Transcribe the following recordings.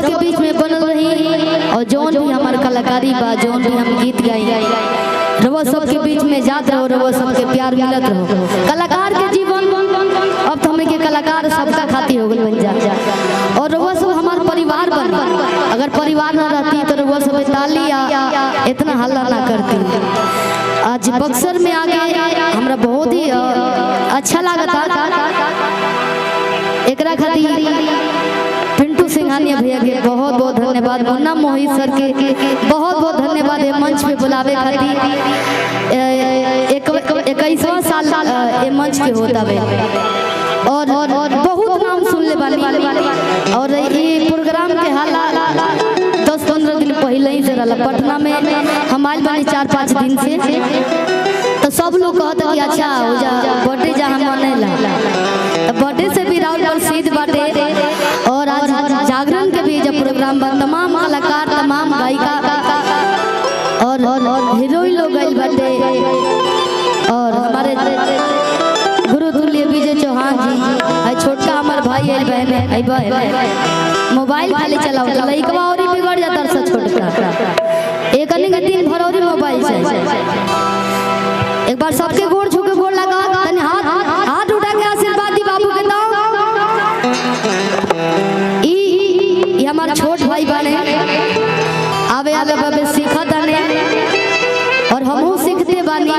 सबके बीच में बनल रही और जौन भी हमार कलाकारी बा जौन भी हम गीत गाई रवा सबके बीच में जात रहो रवा सबके प्यार मिलत रहो। कलाकार के जीवन अब तो हमें के कलाकार सबका खाती हो गई बन जा और रवा सब हमार परिवार बन। अगर परिवार ना रहती तो रवा सब ताली या इतना हल्ला ना करती। आज बक्सर में आ गए हमरा बहुत ही अच्छा लगा था। एकरा खातिर पिंटू सिंघानिया भैया के बहुत बहुत धन्यवाद। मुन्ना मोहित सर के बहुत बहुत धन्यवाद ये मंच पे बुलावे खातिर। 21वां साल ये मंच के होता है और बहुत नाम सुन ले बानी और ये प्रोग्राम के हालात 10-15 दिन पहले ही से रहा पटना में हम आए बानी 4-5 दिन से। तो सब लोग कहते कि अच्छा हो जा बर्थडे जहाँ मनेला बर्थडे से भी राउंड प्रसिद्ध बाटे और आज जागरण के भी जब प्रोग्राम बन तमाम कलाकार तमाम गायिका और हीरोइन लोग गए बाटे और हमारे गुरु तुल्य विजय चौहान जी छोटका हमारे भाई है बहन मोबाइल खाली चलाओ लइकवा और बिगड़ जाता है छोटका एक अन्य दिन भर और मोबाइल से। एक बार सबके गोड़ छू के गोड़ लगा हाथ उठा के आशीर्वाद दी बाबू के दो। ई हमार छोट भाई बने आवे आवे बाबे सीखत आने और हमहू सीखते बानी।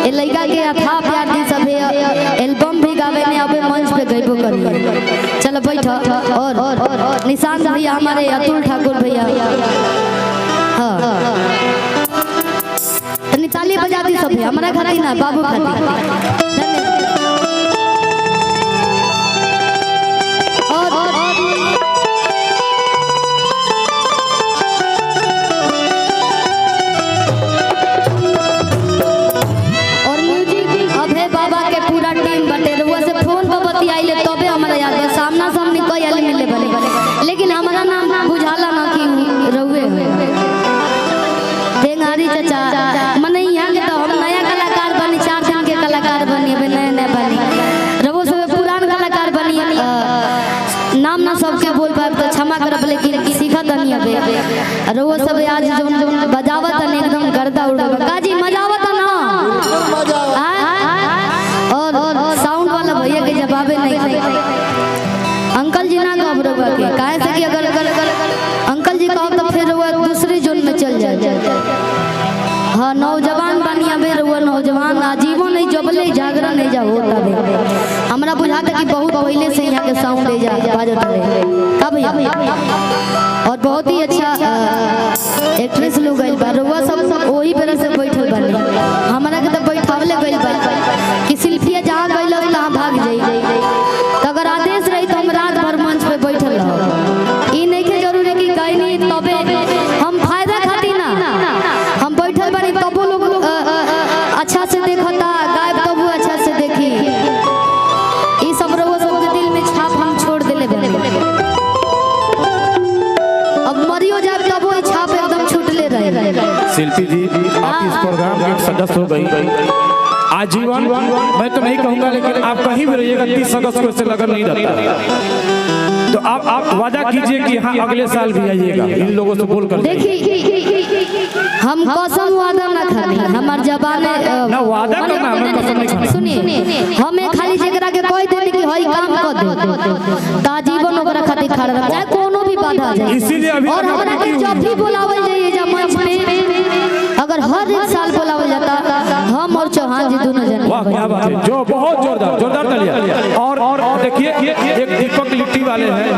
ए लइका के अथा प्यार दी सबे एल्बम भी गावे ने अबे मंच पे गइबो करी। चलो बैठो और निशान भैया हमारे अतुल ठाकुर भैया हां ताली बजा दी सब हमारा खाती ना बाबू खाती। और म्यूजिक अभय बाबा के पूरा टीम बटे रुआ से फोन पर बतियाइले तबे हमरा याद बा सामना सामने कोई आले मिले बने लेकिन हमारा नाम बुझाला ना कि रहुए देंगारी चाचा सबके बोल पाए तो क्षमा करब लेकिन सीखत नहीं अबे वो सब आज जोन बजावत ने एकदम गर्दा उड़ावत काजी मजावत ना और साउंड वाला भैया के जवाबे नहीं अंकल जी ना घबरावा के काहे से कि अगर अंकल जी कहो तो फिर वो दूसरी जोन में चल जाए। हाँ नौजवान बानी अबे वो नौजवान आजीवन नहीं जबले जागरण नहीं जा होता है हमरा बुझाता कि बहुत पहले से यहाँ के साउंड ले जा बाजत रहे का भैया और बहुत ही अच्छा एक्ट्रेस लोग गइल बा रुआ सब वही तरह से बैठल बानी हमरा के तो बैठावले गइल बा कि शिल्पीया जहाँ गइल वहाँ भाग जाई तो अगर आदेश रही तो हम रात भर मंच पे बैठल रहो। ई नहीं के जरूरी कि गई नहीं तबे हम फायदा खाती ना हम बैठल बानी तबो लोग अच्छा से देखता गायब तबो अच्छा से देखी ई सब रहो सबके दिल में छाप हम छोड़ देले बने अब मरियो जाए तबो छाप एकदम छूटले रहे। शिल्पी जी आप इस प्रोग्राम के सदस्य हो गई आजीवन मैं तो नहीं कहूंगा लेकिन आप कहीं भी रहिएगा 30 अगस्त को इससे लगन नहीं रहता तो आप वादा कीजिए कि हाँ अगले साल भी आइएगा इन लोगों से बोल कर। देखिए हम कसम वादा ना खानी हमार जबान ना वादा करना हम कसम नहीं खानी। सुनिए हमें खाली जेकरा के कोई देने की हई काम कर दे ता जीवन ओकरा खातिर खड़ा रह चाहे कोनो भी बाधा आ जाए इसीलिए अभी और हमरा के जब भी बुलावल जाइए जब मंच पे अगर हर एक साल बुलावल जाता हम और चौहान जी दोनों जने वाह क्या बात है जो बहुत जोरदार तालियां और देखिए एक दीपक लिट्टी वाले हैं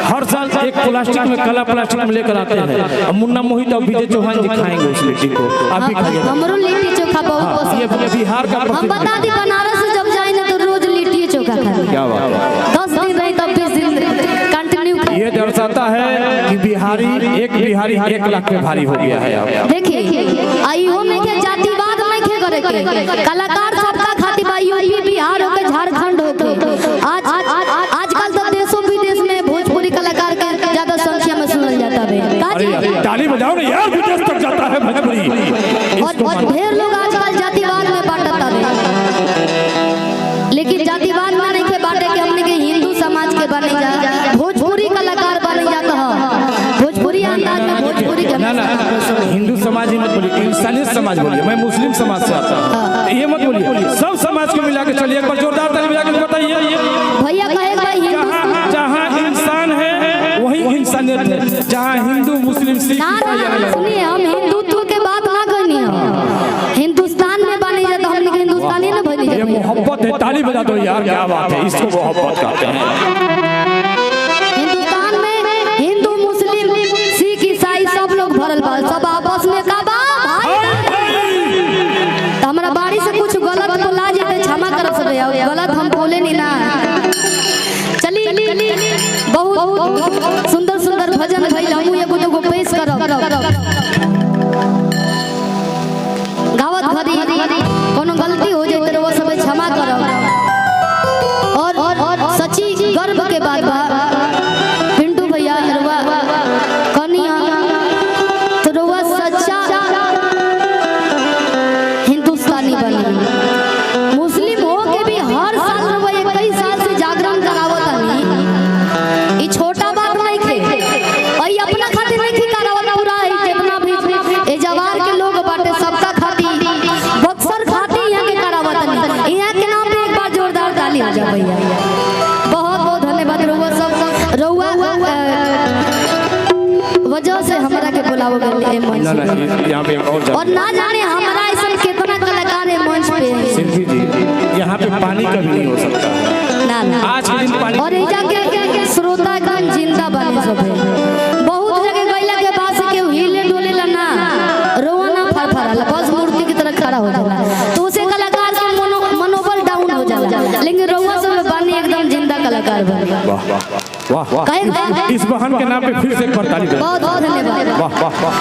हर साल एक प्लास्टिक में कला प्लास्टिक में लेकर आते हैं मुन्ना मोहित और विजय चौहान जी खाएंगे उस लिट्टी को आप भी खाइए। हमरो लिट्टी चोखा बहुत पसंद ये बिहार का हम बता दी बनारस से जब जाए ना तो रोज लिट्टी चोखा खाते क्या बात है 10 दिन रही तब 20 दिन कंटिन्यू ये दर्शाता है कि बिहारी 1 लाख में भारी हो गया है। देखिए आईओ में के जातिवाद में के करे के कलाकार सबका खातिर बा यूपी बिहार हो के झारखंड हो के आजकल तो देशों विदेश में भोजपुरी कलाकार के ज्यादा संख्या में सुनल जाता है। ताली बजाओ ना यार विदेश तक जाता है भोजपुरी और ढेर लोग आजकल जातिवाद में बांटता है लेकिन जातिवाद में नहीं के बांटे के हमने के हिंदू समाज के बने जा भोजपुरी कलाकार बने जाता है बोलिए, इंसानियत समाज बोलिए, मैं मुस्लिम समाज से आता हूँ, ये मत बोलिए, सब समाज को मिला के चलिए। एक बार जोरदार ताली बजा के बताइए भैया कहेगा हिंदू जहाँ इंसान है वही इंसानियत है, जहाँ हिंदू मुस्लिम सिख सुनिए, हम हिंदुत्व के बात ना करनी है, हिंदुस्तान में बनी जाए तो हम हिंदुस्तानी ना बनी ये मोहब्बत है। ताली बजा दो यार, क्या बात है, इसको मोहब्बत कहते हैं। हिंदुस्तान में हिंदू मुस्लिम सिख ईसाई सब लोग भरल बा, सब आपस में का बा तो हमरा बाड़ी से कुछ गलत बोला जाए क्षमा करब सब, गलत हम बोले नहीं ना। चली बहुत सुंदर सुंदर भजन भइल, हमहू एगो दूगो पेश करब। गावत घड़ी कोनो गलती हो जाए तो वो सब क्षमा करब। और सच्ची गर्व के बात बा पिंटू भैया रुआ कनिया तो रुआ सच्चा हिंदुस्तानी बनी। मुस्लिम हो के भी हर साल रुआ 21 साल से जागरण करावता नहीं, ई छोटा बात नहीं थे, और अपना खातिर नहीं करावता, पूरा जितना भी ए जवार के लोग बाटे सबका खाती बक्सर खाती यहाँ के करावता नहीं। यहाँ के नाम पे एक बार जोरदार ताली हो जा भैया। बहुत बहुत धन्यवाद रउआ सब, रउआ वजह से हमरा के बुलावो गए मंच पे, यहाँ पे और ना जाने हमारा ऐसा कितना कलाकार है मंच पे। शिल्पी जी यहाँ पे पानी कभी नहीं हो सकता ना ना, आज के दिन पानी, और एजा के श्रोतागण जिंदा बने सब है। बहुत जगह गइला के बाद से केहू हिले डोले ला ना, रोवा ना फरफराला, बस मूर्ति की तरह खड़ा हो जाला, तो उसे कलाकार का मनोबल डाउन हो जाला। लेकिन रउआ सब बानी एकदम जिंदा कलाकार बन। वाह वाह वाह, इस बहन के नाम पे फिर से एक बार ताली बजाइए। बहुत बहुत धन्यवाद। वाह वाह वाह,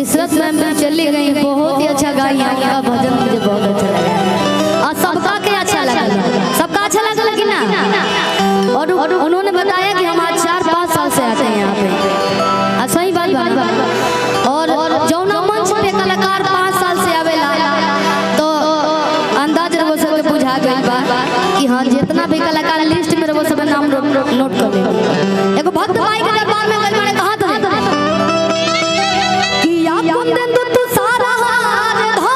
इसरत मैम भी चली गई, बहुत ही अच्छा गाई, आपका भजन मुझे बहुत अच्छा लगा, और सबका के अच्छा लगा, सबका अच्छा लगा कि ना। और उन्होंने बताया कि हम आज 4-5 साल से आते हैं यहाँ पे, सही बात बा। और जौना मंच पे कलाकार 5 साल से आवेला तो अंदाज रहो सबके बुझा गई बा कि हाँ जितना भी कलाकार लिस्ट में रहो सब नाम नोट कर ले। एगो भक्त भाई के दरबार में गइल माने कहा था कि आप कुंदन तू सारा हार धो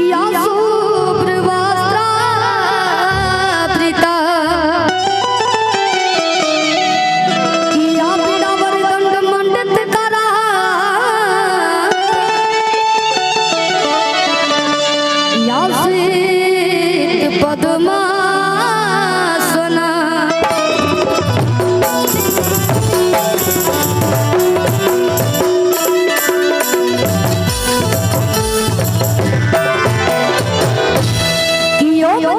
या शुभ्र वस्त्रावृता या पीड़ावर दंड मंडित करा या श्वेत पद्मा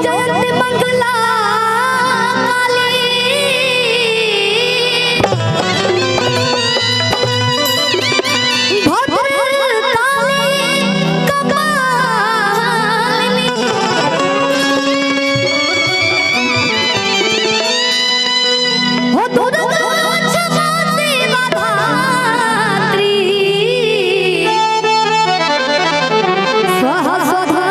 जयंती मंगला काली भद्र काली कपालिनी हो दुर्गा क्षमा सेवा धात्री स्वाहा स्वधा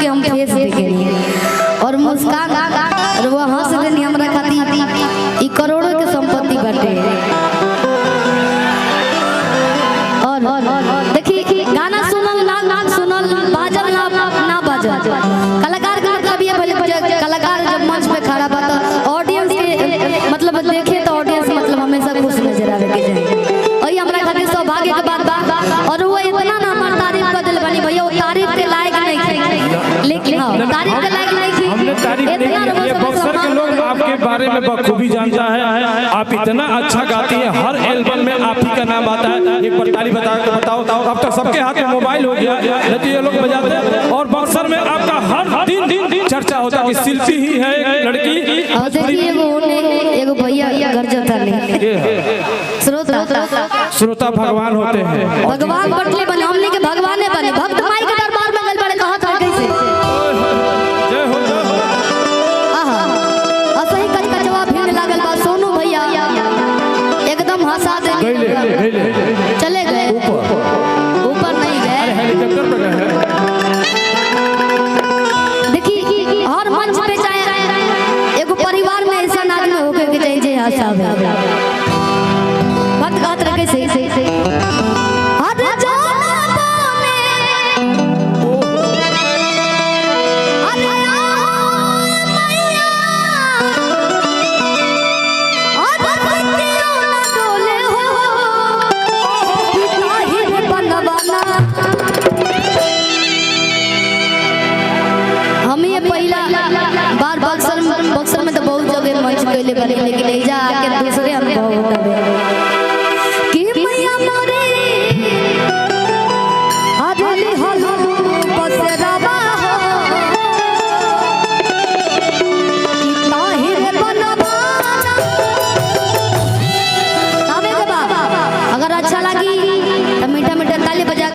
हम फेस देखे और मुस्कान और वो हंस देनी हमरा खाती ई करोड़ों के संपत्ति बाटे। और देखी गाना सुनल ना सुनल, बाजल ना बाजल, कलाकार का मतलब ये भले कलाकार जब मंच पे खड़ा बा तो ऑडियंस के मतलब देखे तो ऑडियंस मतलब हमेशा खुश नजर आवे के चाहिए, और हमरा खातिर सौभाग्य के बात बा। और वो इतना ना हमार तारीफ कर दिल बनी भैया, वो तारीफ के लायक नहीं थे, लेकिन तारीफ के लायक नहीं थी, हमने तारीफ नहीं की है। बक्सर के लोग आपके बारे में बखूबी जानता है, आप इतना अच्छा गाती हैं, हर एल्बम में आप ही का नाम आता है। एक बार ताली बताओ। अब तक सबके हाथ में मोबाइल हो गया, नहीं ये लोग बजाते हैं, और बक्सर में आपका हर दिन चर्चा होता है कि शिल्पी ही है एक लड़की। देखिए वो एगो भैया गरजता नहीं श्रोता भगवान होते हैं। भगवान बटले बने हमने के भगवाने बने भक्त माई के दरबार में गल बड़े कहा था कैसे जय हो जय हो। आहा असही कचकचवा भीड़ लागल बा सोनू भैया एकदम हंसा दे चले गए ऊपर नहीं गए हेलीकॉप्टर पे गए हैं। देखी हर मंच पे जाए एगो परिवार में ऐसा आदमी होके के चाहिए जे आशा है बात कहत रखे सही अरे जाना बने अरे मैया अरे सखियों ना डोले हो पिताही रे बनवाना हम ये पहला बार बक्सर में तो बहुत जगह मंच कैले बने लेकिन एजा आके दूसरे हम बहुत